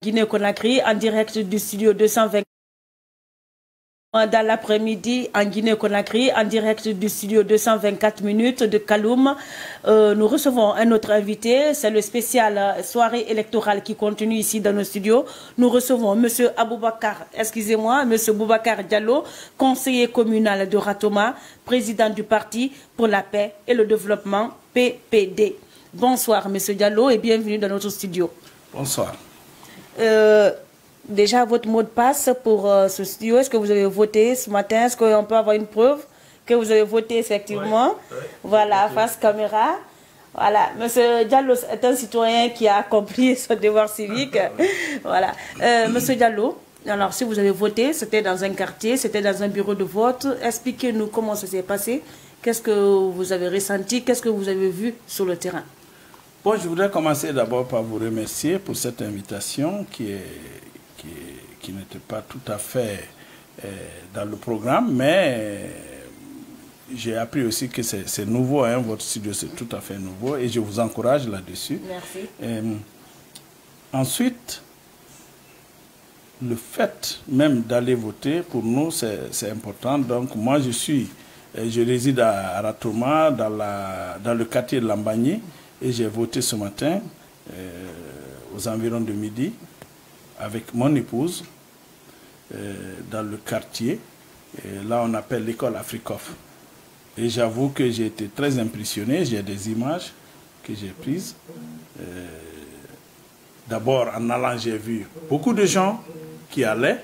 Guinée-Conakry, en direct du studio 220. Dans l'après-midi, en Guinée-Conakry, en direct du studio 224 minutes de Kaloum, nous recevons un autre invité. C'est le spécial soirée électorale qui continue ici dans nos studios. Nous recevons M. Aboubakar, excusez-moi, M. Boubacar Diallo, conseiller communal de Ratoma, président du Parti pour la paix et le développement, PPD. Bonsoir, M. Diallo, et bienvenue dans notre studio. Bonsoir. Déjà, votre mot de passe pour ce studio, est-ce que vous avez voté ce matin? Est-ce qu'on peut avoir une preuve que vous avez voté effectivement? Oui. Voilà, face caméra. Voilà, M. Diallo est un citoyen qui a accompli son devoir civique. Voilà. M. Diallo, alors si vous avez voté, c'était dans un quartier, c'était dans un bureau de vote. Expliquez-nous comment ça s'est passé. Qu'est-ce que vous avez ressenti? Qu'est-ce que vous avez vu sur le terrain? Bon, je voudrais commencer d'abord par vous remercier pour cette invitation qui n'était pas tout à fait dans le programme, mais j'ai appris aussi que c'est nouveau, hein, votre studio c'est tout à fait nouveau et je vous encourage là-dessus. Merci. Ensuite, le fait même d'aller voter, pour nous c'est important. Donc moi je réside à Ratoma, dans le quartier de Lambagny, et j'ai voté ce matin aux environs de midi avec mon épouse dans le quartier. Et là, on appelle l'école Afrikoff. Et j'avoue que j'ai été très impressionné. J'ai des images que j'ai prises. D'abord, en allant, j'ai vu beaucoup de gens qui allaient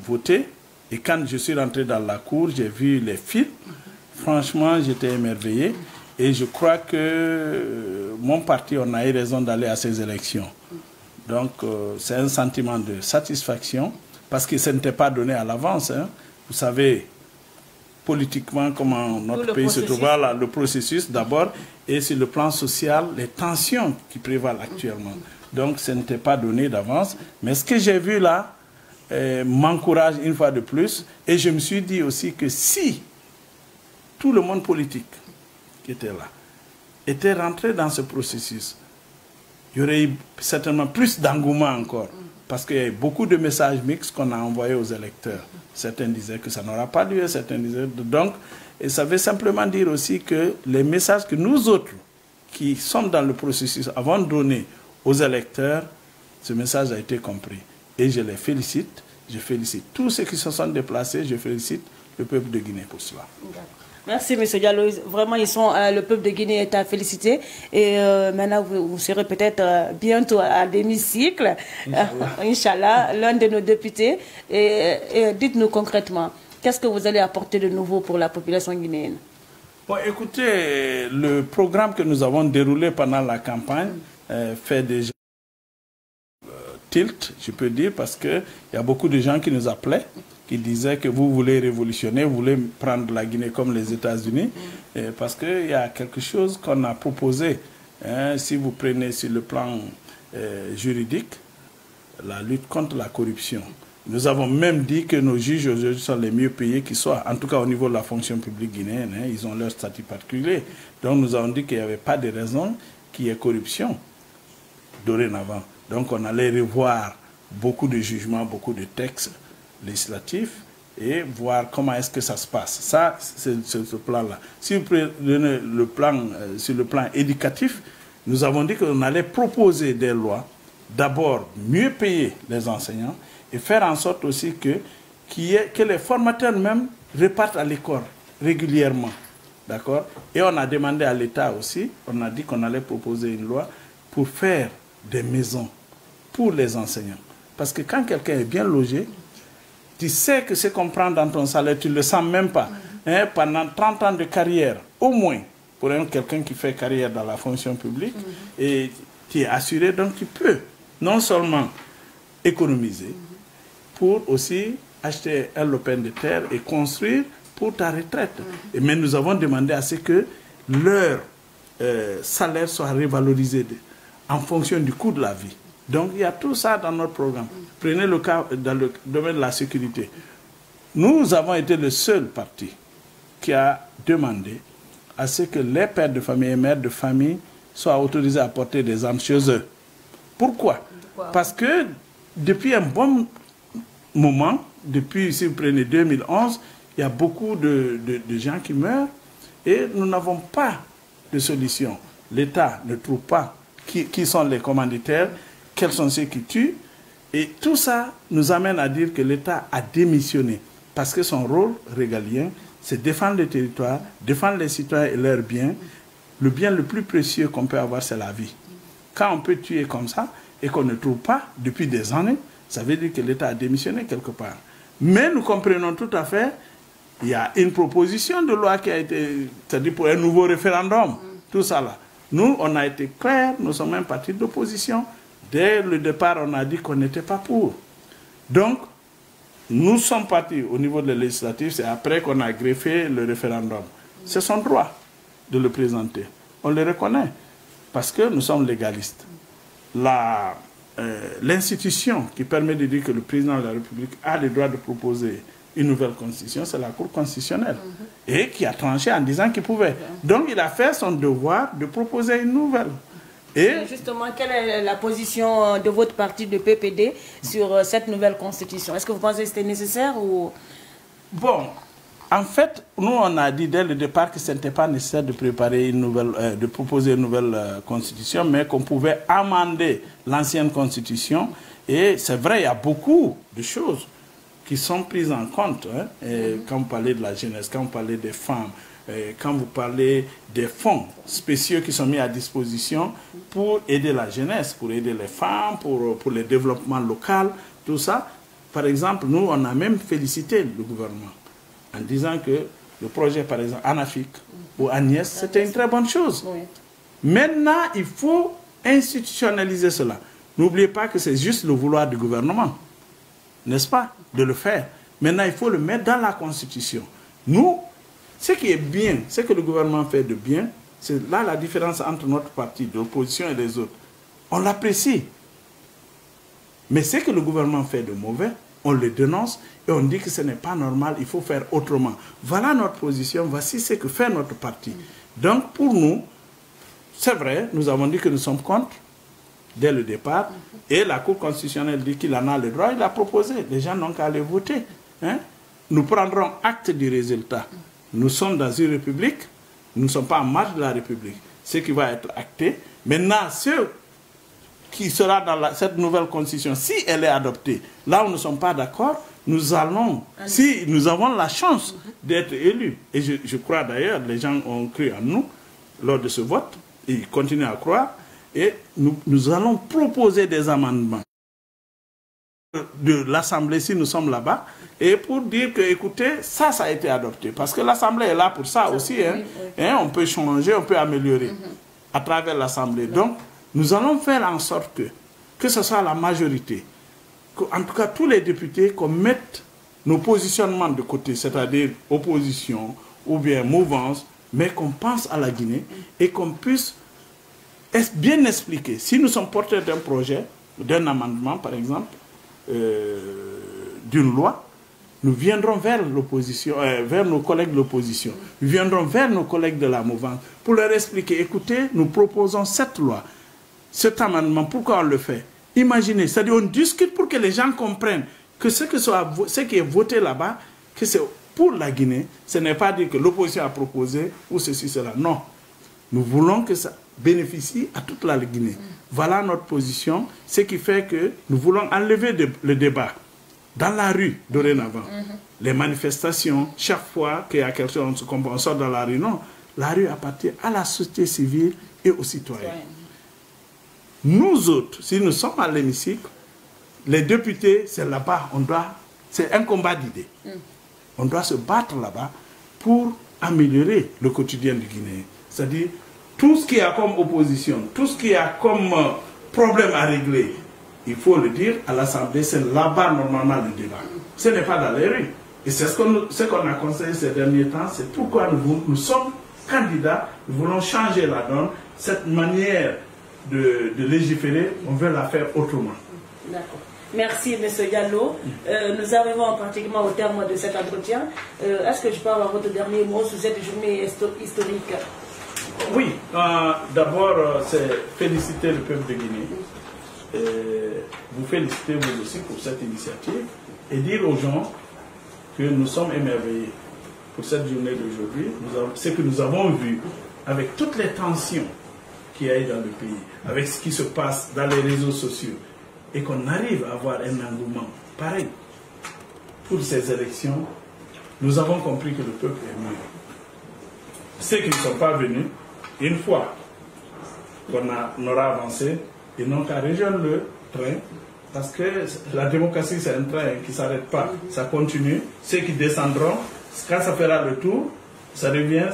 voter. Et quand je suis rentré dans la cour, j'ai vu les fils. Franchement, j'étais émerveillé. Et je crois que mon parti, on a eu raison d'aller à ces élections. Donc, c'est un sentiment de satisfaction, parce que ça n'était pas donné à l'avance. Hein. Vous savez, politiquement, comment notre pays se trouve là, le processus d'abord, et sur le plan social, les tensions qui prévalent actuellement. Donc, ça n'était pas donné d'avance. Mais ce que j'ai vu là m'encourage une fois de plus. Et je me suis dit aussi que si tout le monde politique qui était là était rentré dans ce processus, il y aurait eu certainement plus d'engouement encore. Parce qu'il y a eu beaucoup de messages mixtes qu'on a envoyés aux électeurs. Certains disaient que ça n'aura pas lieu, certains disaient... Donc, et ça veut simplement dire aussi que les messages que nous autres, qui sommes dans le processus, avons donnés aux électeurs, ce message a été compris. Et je les félicite. Je félicite tous ceux qui se sont déplacés. Je félicite le peuple de Guinée pour cela. Merci, M. Diallo. Vraiment, le peuple de Guinée est à féliciter. Et maintenant, vous serez peut-être bientôt à l'hémicycle, Inch'Allah, l'un de nos députés. Et dites-nous concrètement, qu'est-ce que vous allez apporter de nouveau pour la population guinéenne? Bon, écoutez, le programme que nous avons déroulé pendant la campagne fait déjà tilt, je peux dire, parce qu'il y a beaucoup de gens qui nous appelaient, qui disaient que vous voulez révolutionner, vous voulez prendre la Guinée comme les États-Unis, parce qu'il y a quelque chose qu'on a proposé. Hein, si vous prenez sur le plan juridique, la lutte contre la corruption. Nous avons même dit que nos juges aujourd'hui sont les mieux payés qui soient, en tout cas au niveau de la fonction publique guinéenne, hein, ils ont leur statut particulier. Donc nous avons dit qu'il n'y avait pas de raison qu'il y ait corruption dorénavant. Donc on allait revoir beaucoup de jugements, beaucoup de textes législatifs et voir comment est-ce que ça se passe. Ça, c'est ce plan-là. Si vous prenez le plan, sur le plan éducatif, nous avons dit qu'on allait proposer des lois, d'abord mieux payer les enseignants et faire en sorte aussi que les formateurs même repartent à l'école régulièrement. D'accord? Et on a demandé à l'État aussi, on a dit qu'on allait proposer une loi pour faire des maisons pour les enseignants. Parce que quand quelqu'un est bien logé, tu sais que ce qu'on prend dans ton salaire, tu ne le sens même pas. Hein, pendant 30 ans de carrière, au moins, pour quelqu'un qui fait carrière dans la fonction publique, et tu es assuré, donc tu peux non seulement économiser, pour aussi acheter un lopin de terre et construire pour ta retraite. Mais nous avons demandé à ce que leur salaire soit revalorisé en fonction du coût de la vie. Donc il y a tout ça dans notre programme. Prenez le cas dans le domaine de la sécurité. Nous avons été le seul parti qui a demandé à ce que les pères de famille et mères de famille soient autorisés à porter des armes chez eux. Pourquoi? Pourquoi? Parce que depuis un bon moment, depuis, si vous prenez 2011, il y a beaucoup de gens qui meurent et nous n'avons pas de solution. L'État ne trouve pas qui sont les commanditaires, quels sont ceux qui tuent. Et tout ça nous amène à dire que l'État a démissionné parce que son rôle régalien, c'est défendre le territoire, défendre les citoyens et leurs biens. Le bien le plus précieux qu'on peut avoir, c'est la vie. Quand on peut tuer comme ça et qu'on ne trouve pas depuis des années, ça veut dire que l'État a démissionné quelque part. Mais nous comprenons tout à fait, il y a une proposition de loi qui a été, c'est-à-dire pour un nouveau référendum, tout ça là. Nous, on a été clairs, nous sommes un parti d'opposition. Dès le départ, on a dit qu'on n'était pas pour. Donc, nous sommes partis au niveau de la législative, c'est après qu'on a greffé le référendum. C'est son droit de le présenter. On le reconnaît, parce que nous sommes légalistes. L'institution qui permet de dire que le président de la République a le droit de proposer une nouvelle constitution, c'est la Cour constitutionnelle, et qui a tranché en disant qu'il pouvait. Donc il a fait son devoir de proposer une nouvelle. Et justement, quelle est la position de votre parti de PPD sur cette nouvelle constitution? Est-ce que vous pensez que c'était nécessaire ou... Bon, en fait, nous on a dit dès le départ que ce n'était pas nécessaire de préparer une nouvelle, de proposer une nouvelle constitution, mais qu'on pouvait amender l'ancienne constitution. Et c'est vrai, il y a beaucoup de choses qui sont prises en compte. Hein, quand vous parlez de la jeunesse, quand vous parlez des femmes, quand vous parlez des fonds spéciaux qui sont mis à disposition pour aider la jeunesse, pour aider les femmes, pour le développement local, tout ça. Par exemple, nous, on a même félicité le gouvernement en disant que le projet, par exemple, Anafik ou Agnès, c'était une très bonne chose. Oui. Maintenant, il faut institutionnaliser cela. N'oubliez pas que c'est juste le vouloir du gouvernement, n'est-ce pas, de le faire. Maintenant, il faut le mettre dans la Constitution. Nous, ce qui est bien, ce que le gouvernement fait de bien, c'est là la différence entre notre parti d'opposition et les autres. On l'apprécie. Mais ce que le gouvernement fait de mauvais, on le dénonce et on dit que ce n'est pas normal, il faut faire autrement. Voilà notre position, voici ce que fait notre parti. Donc pour nous, c'est vrai, nous avons dit que nous sommes contre dès le départ, et la Cour constitutionnelle dit qu'il en a le droit, il a proposé. Les gens n'ont qu'à aller voter. Hein? Nous prendrons acte du résultat. Nous sommes dans une république, nous ne sommes pas en marge de la république. Ce qui va être acté. Maintenant, ce qui sera dans cette nouvelle constitution, si elle est adoptée, là où nous ne sommes pas d'accord, nous allons, si nous avons la chance d'être élus, et je crois d'ailleurs, les gens ont cru en nous lors de ce vote, et ils continuent à croire, et nous allons proposer des amendements de l'Assemblée si nous sommes là-bas, et pour dire que, écoutez, ça a été adopté. Parce que l'Assemblée est là pour ça aussi. Hein. Oui. Hein, on peut changer, on peut améliorer à travers l'Assemblée. Donc, nous allons faire en sorte que ce soit la majorité, qu'en tout cas tous les députés, qu'on mette nos positionnements de côté, c'est-à-dire opposition ou bien mouvance, mais qu'on pense à la Guinée et qu'on puisse bien expliquer. Si nous sommes porteurs d'un projet, d'un amendement par exemple, d'une loi, nous viendrons vers l'opposition, vers nos collègues de l'opposition, nous viendrons vers nos collègues de la mouvance pour leur expliquer, écoutez, nous proposons cette loi, cet amendement, pourquoi on le fait? Imaginez, c'est-à-dire on discute pour que les gens comprennent que ce qui est voté là-bas, que c'est pour la Guinée, ce n'est pas dire que l'opposition a proposé ou ceci, cela. Non. Nous voulons que ça bénéficie à toute la Guinée. Voilà notre position, ce qui fait que nous voulons enlever le débat dans la rue dorénavant. Les manifestations, chaque fois qu'il y a quelque chose, on sort dans la rue, non. La rue appartient à la société civile et aux citoyens. Nous autres, si nous sommes à l'hémicycle, les députés, c'est là-bas, c'est un combat d'idées. On doit se battre là-bas pour améliorer le quotidien du Guinéen. C'est-à-dire, tout ce qu'il y a comme opposition, tout ce qu'il y a comme problème à régler, il faut le dire à l'Assemblée, c'est là-bas normalement le débat. Ce n'est pas dans les rues. Et c'est ce qu'on a conseillé ces derniers temps, c'est pourquoi nous sommes candidats, nous voulons changer la donne, cette manière de légiférer, on veut la faire autrement. D'accord. Merci, M. Diallo. Nous arrivons pratiquement au terme de cet entretien. Est-ce que je peux avoir votre dernier mot sur cette journée historique? Oui, d'abord, c'est féliciter le peuple de Guinée vous féliciter vous aussi pour cette initiative et dire aux gens que nous sommes émerveillés pour cette journée d'aujourd'hui. Ce que nous avons vu avec toutes les tensions qu'il y a dans le pays, avec ce qui se passe dans les réseaux sociaux, et qu'on arrive à avoir un engouement pareil pour ces élections, nous avons compris que le peuple est mieux. Ceux qui ne sont pas venus, une fois qu'on aura avancé, ils n'ont qu'à rejoindre le train, parce que la démocratie c'est un train qui ne s'arrête pas, ça continue. Ceux qui descendront, quand ça fera le tour, ça revient,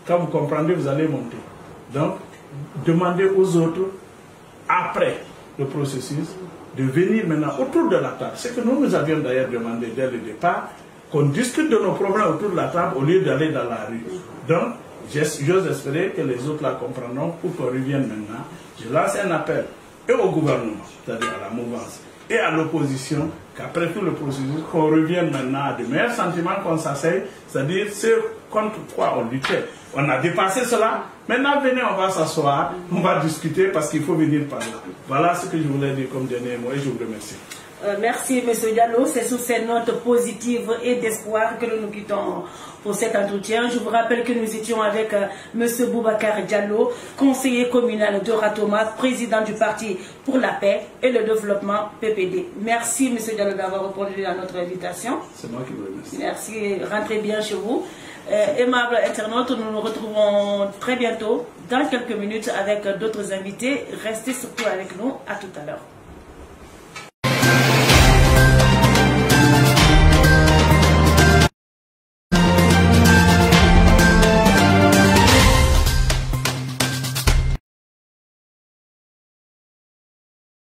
quand vous comprendrez, vous allez monter. Donc, demandez aux autres, après le processus, de venir maintenant autour de la table. C'est que nous avions d'ailleurs demandé dès le départ, qu'on discute de nos problèmes autour de la table au lieu d'aller dans la rue. Donc, j'ose espérer que les autres la comprendront pour qu'on revienne maintenant. Je lance un appel et au gouvernement, c'est-à-dire à la mouvance, et à l'opposition, qu'après tout le processus, qu'on revienne maintenant à de meilleurs sentiments, qu'on s'asseye, c'est-à-dire ce contre quoi on luttait. On a dépassé cela. Maintenant, venez, on va s'asseoir, on va discuter parce qu'il faut venir par là. Voilà ce que je voulais dire comme dernier mot et je vous remercie. Merci, M. Diallo. C'est sous ces notes positives et d'espoir que nous nous quittons pour cet entretien. Je vous rappelle que nous étions avec M. Boubacar Diallo, conseiller communal de Ratoma, président du Parti pour la paix et le développement PPD. Merci, M. Diallo, d'avoir répondu à notre invitation. C'est moi qui vous remercie. Merci. Rentrez bien chez vous. Aimables internautes, nous nous retrouvons très bientôt, dans quelques minutes, avec d'autres invités. Restez surtout avec nous. À tout à l'heure.